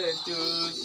becus.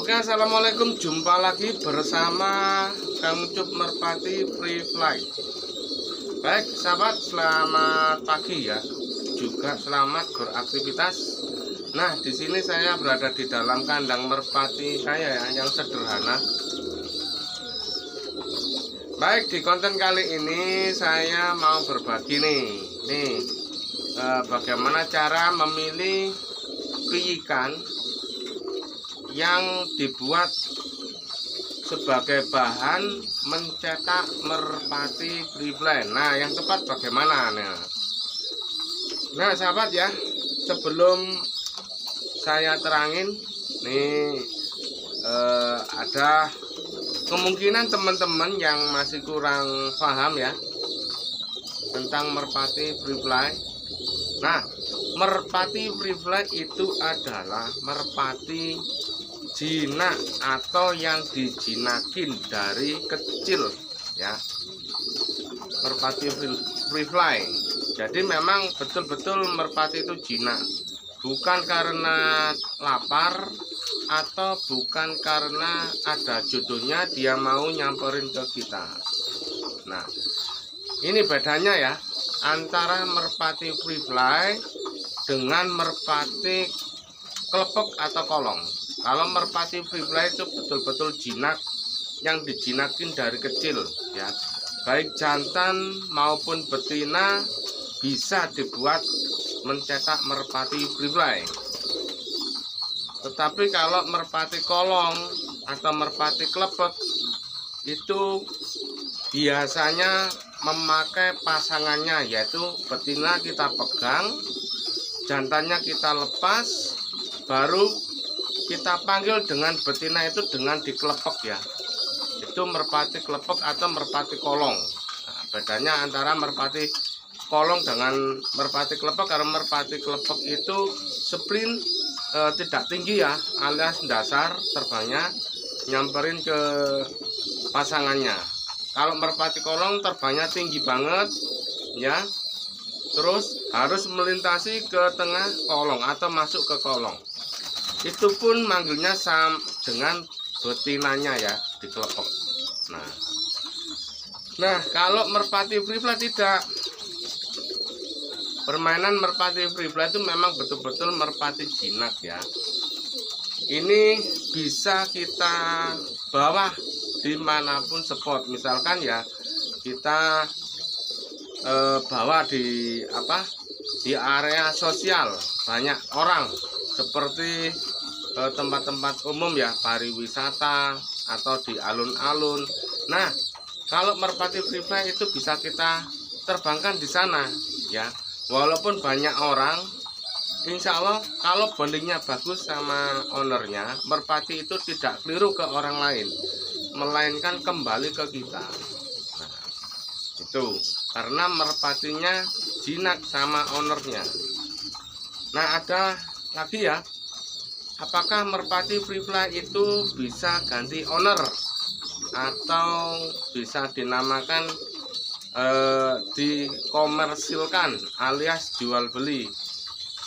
Oke, assalamualaikum, jumpa lagi bersama Kang Ucup Merpati Free Fly. Baik sahabat, selamat pagi ya, juga selamat beraktivitas. Nah, di sini saya berada di dalam kandang merpati saya ya, yang sederhana. Baik, di konten kali ini saya mau berbagi nih bagaimana cara memilih piikan yang dibuat sebagai bahan mencetak merpati free fly. Nah, yang tepat bagaimana? Nah sahabat ya, sebelum saya terangin nih, ada kemungkinan teman-teman yang masih kurang paham ya tentang merpati free fly. Nah, merpati free fly itu adalah merpati jinak atau yang dijinakin dari kecil ya, merpati free fly. Jadi memang betul-betul merpati itu jinak, bukan karena lapar atau bukan karena ada jodohnya dia mau nyamperin ke kita. Nah, ini bedanya ya antara merpati free fly dengan merpati kelepek atau kolong. Kalau merpati free fly itu betul-betul jinak, yang dijinakin dari kecil ya, baik jantan maupun betina bisa dibuat mencetak merpati free fly. Tetapi kalau merpati kolong atau merpati kelepek itu biasanya memakai pasangannya, yaitu betina kita pegang, jantannya kita lepas, baru kita panggil dengan betina itu dengan dikelepek ya. Itu merpati kelepek atau merpati kolong. Nah, bedanya antara merpati kolong dengan merpati kelepek, karena merpati kelepek itu sprint tidak tinggi ya, alias dasar terbangnya nyamperin ke pasangannya. Kalau merpati kolong terbangnya tinggi banget ya, terus harus melintasi ke tengah kolong atau masuk ke kolong. Itu pun manggilnya dengan betinanya ya, dikelepek. Nah kalau merpati free fly tidak. Permainan merpati free fly itu memang betul-betul merpati jinak ya. Ini bisa kita bawa dimanapun spot. Misalkan ya kita bawa di area sosial banyak orang, seperti tempat-tempat umum ya, pariwisata atau di alun-alun. Nah, kalau merpati free fly itu bisa kita terbangkan di sana ya. Walaupun banyak orang, insya Allah kalau bondingnya bagus sama ownernya, merpati itu tidak keliru ke orang lain, melainkan kembali ke kita. Nah, itu karena merpatinya jinak sama ownernya. Nah, ada lagi ya, apakah merpati free fly itu bisa ganti owner atau bisa dinamakan dikomersilkan alias jual beli?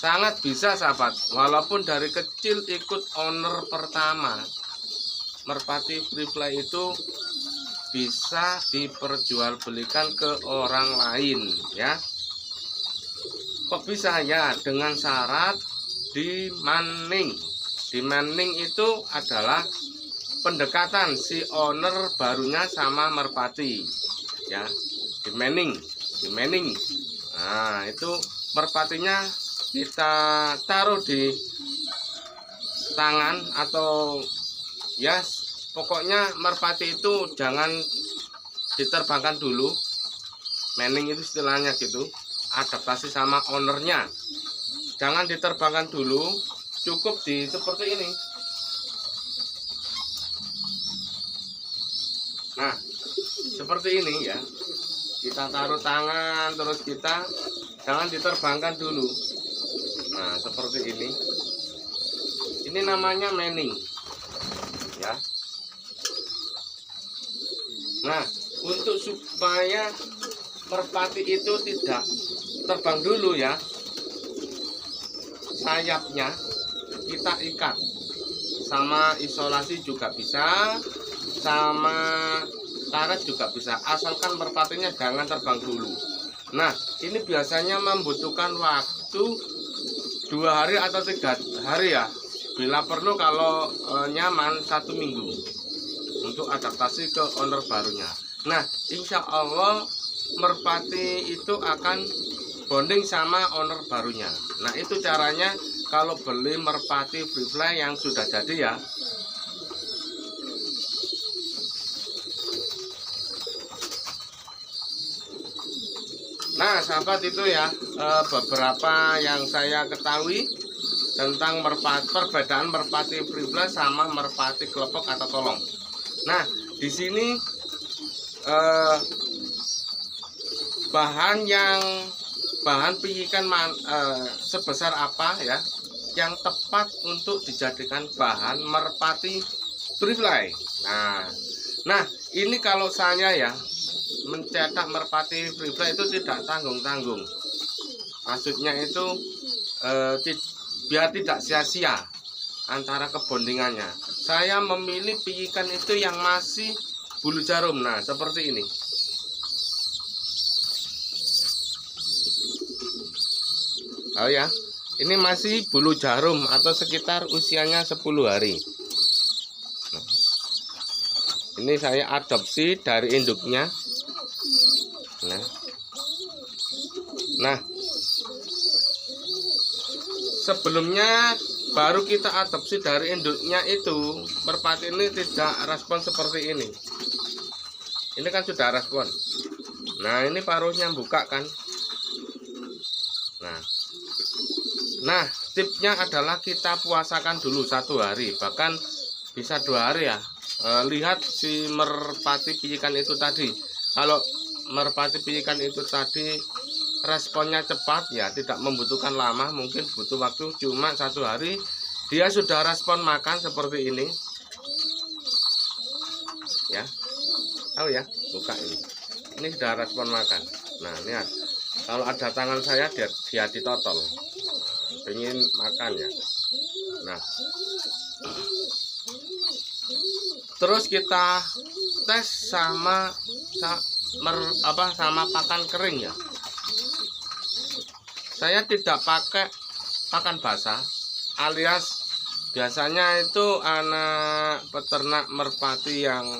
Sangat bisa sahabat, walaupun dari kecil ikut owner pertama, merpati free fly itu bisa diperjualbelikan ke orang lain ya. Kok bisa ya? Dengan syarat dimanning. Dimanning itu adalah pendekatan si owner barunya sama merpati ya. Dimanning. Nah, itu merpatinya kita taruh di tangan atau ya, pokoknya merpati itu jangan diterbangkan dulu. Manning itu istilahnya gitu, adaptasi sama ownernya. Jangan diterbangkan dulu, cukup di seperti ini. Nah, seperti ini ya. Kita taruh tangan, terus kita jangan diterbangkan dulu. Nah, seperti ini. Ini namanya manning. Ya. Nah, untuk supaya merpati itu tidak terbang dulu ya, sayapnya kita ikat. Sama isolasi juga bisa, sama karet juga bisa, asalkan merpatinya jangan terbang dulu. Nah, ini biasanya membutuhkan waktu 2 hari atau 3 hari ya, bila perlu kalau nyaman 1 minggu untuk adaptasi ke owner barunya. Nah, insya Allah merpati itu akan bonding sama owner barunya. Nah, itu caranya kalau beli merpati free fly yang sudah jadi ya. Nah, sahabat, itu ya beberapa yang saya ketahui tentang perbedaan merpati free fly sama merpati kelepok atau tolong. Nah, di sini bahan pijikan sebesar apa ya yang tepat untuk dijadikan bahan merpati free fly. Nah, ini kalau saya ya mencetak merpati free fly itu tidak tanggung-tanggung. Maksudnya itu biar tidak sia-sia antara kebondingannya. Saya memilih pijikan itu yang masih bulu jarum. Nah, seperti ini. Oh ya, ini masih bulu jarum atau sekitar usianya 10 hari. Nah, ini saya adopsi dari induknya. Nah, sebelumnya baru kita adopsi dari induknya itu, merpati ini tidak respon seperti ini. Ini kan sudah respon. Nah, ini paruhnya buka kan. Nah, tipsnya adalah kita puasakan dulu 1 hari, bahkan bisa 2 hari ya. Lihat si merpati pijikan itu tadi. Kalau merpati pijikan itu tadi responnya cepat ya, tidak membutuhkan lama, mungkin butuh waktu cuma 1 hari, dia sudah respon makan seperti ini ya. Tahu ya, buka ini sudah respon makan. Nah, lihat, kalau ada tangan saya dia ditotol, ingin makan ya. Nah, terus kita tes sama pakan kering ya. Saya tidak pakai pakan basah, alias biasanya itu anak peternak merpati yang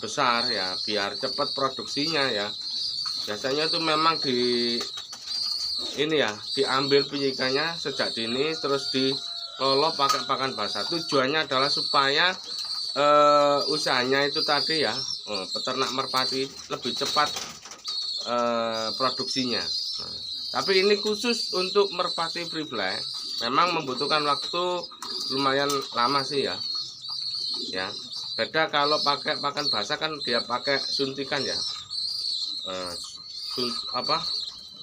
besar ya, biar cepat produksinya ya. Biasanya itu memang diambil pijikannya sejak dini, terus dilolo pakai pakan basah. Tujuannya adalah supaya usahanya itu tadi ya, peternak merpati lebih cepat produksinya. Tapi ini khusus untuk merpati free fly, memang membutuhkan waktu lumayan lama sih ya. Beda kalau pakai pakan basah kan dia pakai suntikan ya.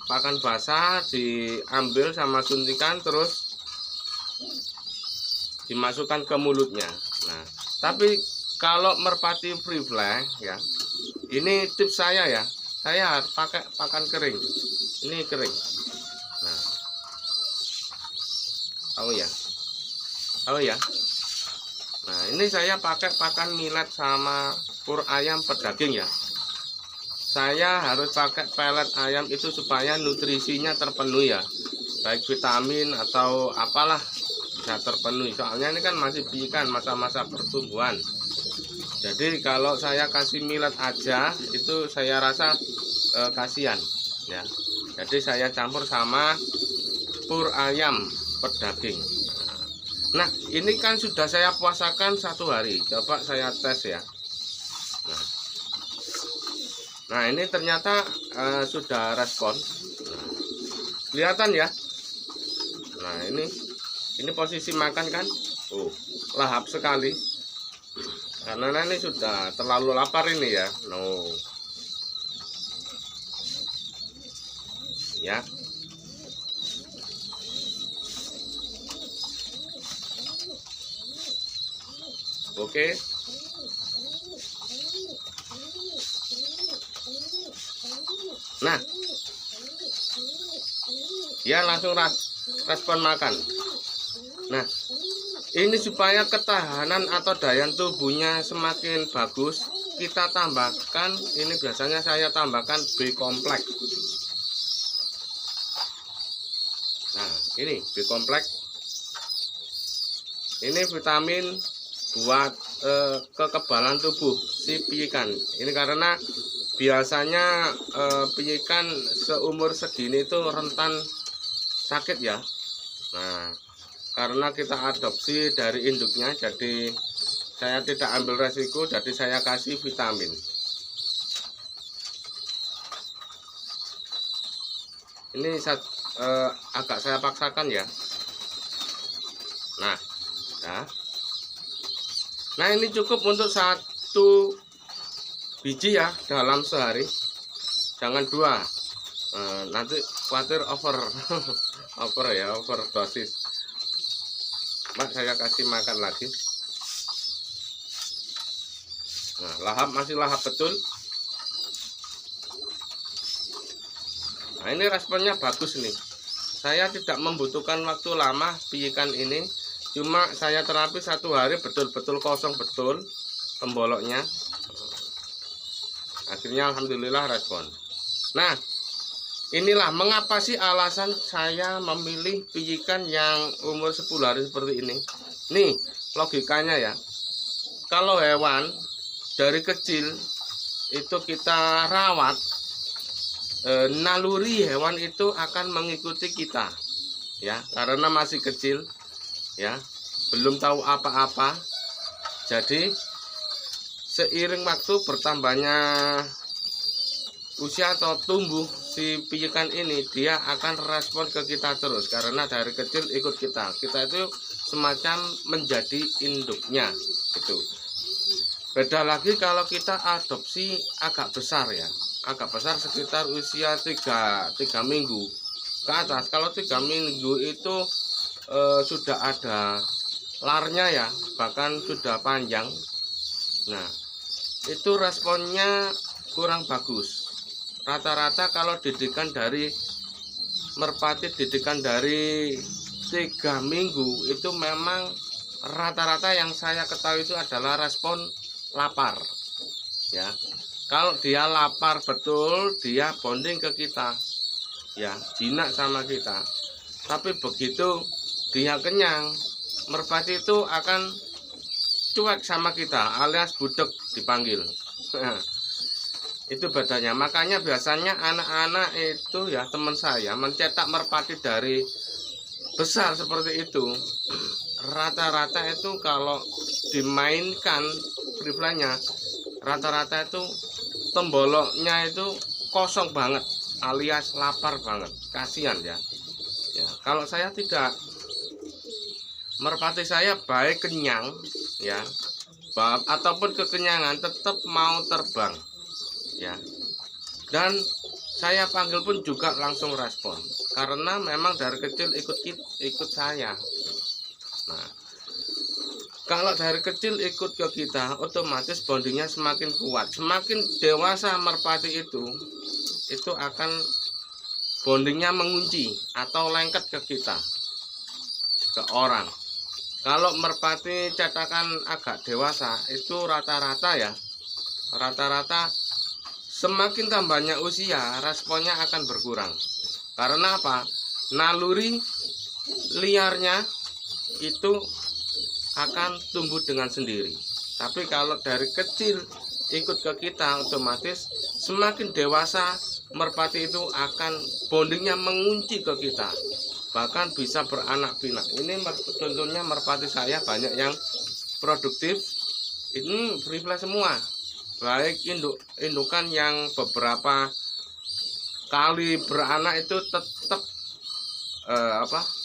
Pakan basah diambil sama suntikan terus dimasukkan ke mulutnya. Nah, tapi kalau merpati free fly ya, ini tips saya ya, saya harus pakai pakan kering. Ini kering. Nah, tahu ya. Nah, ini saya pakai pakan millet sama pur ayam pedaging ya. Saya harus pakai pelet ayam itu supaya nutrisinya terpenuhi ya, baik vitamin atau apalah bisa terpenuhi. Soalnya ini kan masih pijikan, masa-masa pertumbuhan. Jadi kalau saya kasih millet aja itu saya rasa kasihan ya. Jadi saya campur sama pur ayam pedaging. Nah, ini kan sudah saya puasakan 1 hari. Coba saya tes ya. Nah, ini ternyata sudah respon. Kelihatan ya. Nah, ini Ini posisi makan kan, lahap sekali. Karena ini sudah terlalu lapar ini ya. Ya. Oke. Nah, ya langsung respon makan. Nah, ini supaya ketahanan atau daya tubuhnya semakin bagus, kita tambahkan, ini biasanya saya tambahkan B kompleks. Nah, ini B kompleks. Ini vitamin buat kekebalan tubuh si piikan. Ini karena biasanya piikan seumur segini itu rentan sakit ya. Nah, karena kita adopsi dari induknya, jadi saya tidak ambil resiko, jadi saya kasih vitamin. Ini agak saya paksakan ya. Nah ini cukup untuk 1 biji ya dalam sehari, jangan 2. Nanti khawatir overdosis. Mbak, saya kasih makan lagi. Nah, lahap, masih lahap betul. Nah, ini responnya bagus nih. Saya tidak membutuhkan waktu lama piikan ini. Cuma saya terapi 1 hari betul-betul kosong betul pemboloknya. Akhirnya alhamdulillah respon. Nah, inilah mengapa sih alasan saya memilih piikan yang umur 10 hari seperti ini. Nih logikanya ya. Kalau hewan dari kecil itu kita rawat, naluri hewan itu akan mengikuti kita ya, karena masih kecil ya, belum tahu apa-apa. Jadi seiring waktu bertambahnya usia atau tumbuh si piikan ini, dia akan respon ke kita terus karena dari kecil ikut kita itu semacam menjadi induknya itu. Beda lagi kalau kita adopsi agak besar ya, agak besar sekitar usia 3 minggu ke atas. Kalau 3 minggu itu sudah ada larnya ya, bahkan sudah panjang. Nah, itu responnya kurang bagus. Rata-rata kalau didikan dari merpati, didikan dari 3 minggu itu memang rata-rata yang saya ketahui itu adalah respon lapar ya. Kalau dia lapar betul, dia bonding ke kita ya, jinak sama kita. Tapi begitu dia kenyang, merpati itu akan cuek sama kita, alias budek dipanggil. Itu bedanya. Makanya biasanya anak-anak itu ya, teman saya mencetak merpati dari besar seperti itu, rata-rata itu kalau dimainkan free-fly-nya, rata-rata itu pemboloknya itu kosong banget, alias lapar banget. Kasihan ya. Ya, kalau saya tidak, merpati saya baik kenyang ya, ataupun kekenyangan tetap mau terbang ya, dan saya panggil pun juga langsung respon karena memang dari kecil ikut saya. Nah, kalau dari kecil ikut ke kita, otomatis bondingnya semakin kuat. Semakin dewasa merpati itu akan bondingnya mengunci atau lengket ke kita, ke orang. Kalau merpati cetakan agak dewasa itu rata-rata ya, rata-rata semakin tambahnya usia responnya akan berkurang. Karena apa? Naluri liarnya itu akan tumbuh dengan sendiri. Tapi kalau dari kecil ikut ke kita, otomatis semakin dewasa merpati itu akan bondingnya mengunci ke kita, bahkan bisa beranak pinak. Ini contohnya merpati saya banyak yang produktif, ini free-fly semua, baik indukan yang beberapa kali beranak itu tetap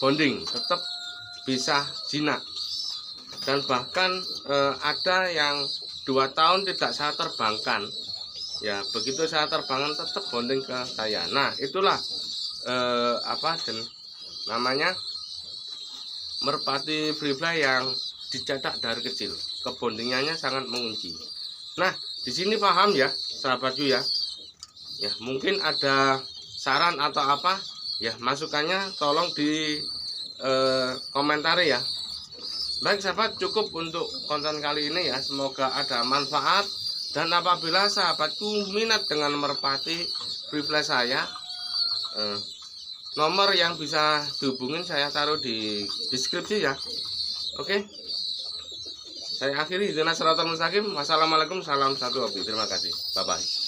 bonding, tetap bisa jinak. Dan bahkan ada yang 2 tahun tidak saya terbangkan. Ya, begitu saya terbangkan tetap bonding ke saya. Nah, itulah namanya merpati free fly yang dicetak dari kecil. Kebondingannya sangat mengunci. Nah, di sini paham ya, sahabatku ya. Ya, mungkin ada saran atau apa, ya masukannya tolong di komentari ya. Baik sahabat, cukup untuk konten kali ini ya. Semoga ada manfaat. Dan apabila sahabatku minat dengan merpati free fly saya, nomor yang bisa dihubungin saya taruh di deskripsi ya. Oke, saya akhiri. Wassalamualaikum, salam satu hobi. Terima kasih, bye bye.